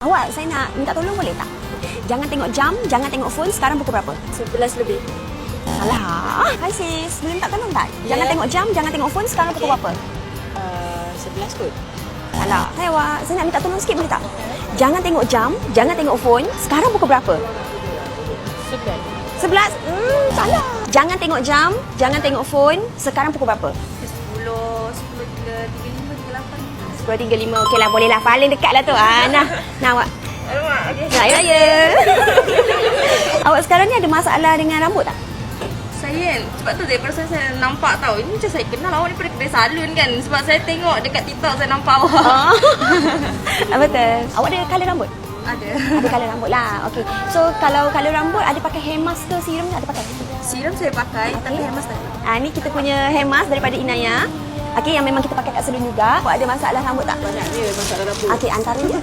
Awak, saya nak minta tolong boleh tak? Jangan tengok jam, jangan tengok phone. Sekarang pukul berapa? 11 lebih. Alah. Hai sis, boleh minta tolong tak? Jangan tengok jam, jangan tengok phone. Sekarang pukul berapa? 11 kot. Alah, saya nak minta tolong sikit boleh tak? Jangan tengok jam, jangan tengok phone. Sekarang pukul berapa? 11. 11. Salah. Jangan tengok jam, jangan tengok phone. Sekarang pukul berapa? 10, 10.35, 38. 10.35. Okey lah, boleh lah. Paling dekat lah tu. Nah awak. Alamak, okey. Nak raya. Awak sekarang ni ada masalah dengan rambut tak? Saya kan, sebab tu daripada saya nampak tau. Ini macam saya kenal awak daripada kedai salon kan. Sebab saya tengok dekat TikTok saya nampak awak. Betul. Awak ada colour rambut? Ada. Ada colour rambut lah. Okey. So kalau colour rambut ada pakai hair mask ke serum ni ada pakai? Serum saya pakai, tapi hair mask tak ada. Ni kita punya hair mask daripada Inaya. Okey, yang memang kita pakai kat salon juga. Awak ada masalah rambut tak? Banyak dia masalah rambut. Okey, antaranya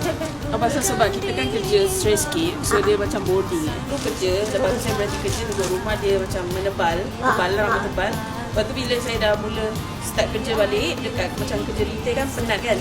Pasal sebab kita kan kerja stress sikit, so dia macam boarding. Tu kerja, lepas tu saya berhenti kerja duduk rumah dia macam menebal, rambut tebal. Lepas tu bila saya dah mula start kerja balik dekat macam kerja retail kan penat kan.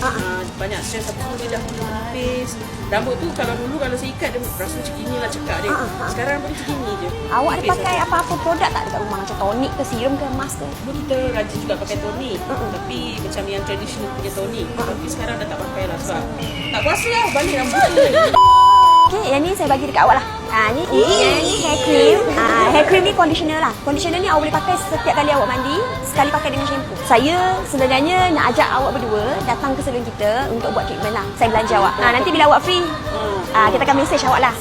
Banyak stress, apa semua dia dah mula menipis. Rambut tu kalau dulu kalau saya ikat dia rasa macam gini lah cekak dia. Sekarang rambut macam gini je. awak ada Menipis pakai lah. apa-apa produk tak dekat rumah? Macam tonik ke serum ke mask ke? Dulu kita rajin juga pakai tonik. Tapi macam yang traditional punya tonik. Tapi sekarang dah tak pakai lah sebab tak kuasa lah balik rambut tu. Okey, yang ni saya bagi dekat awak lah. Ni hair cream. Hair cream ni conditioner lah. Conditioner ni awak boleh pakai setiap kali awak mandi, sekali pakai dengan shampoo. Saya sebenarnya nak ajak awak berdua datang ke salon kita untuk buat treatment lah. Saya belanja awak. Nanti bila awak free, kita akan message awak lah.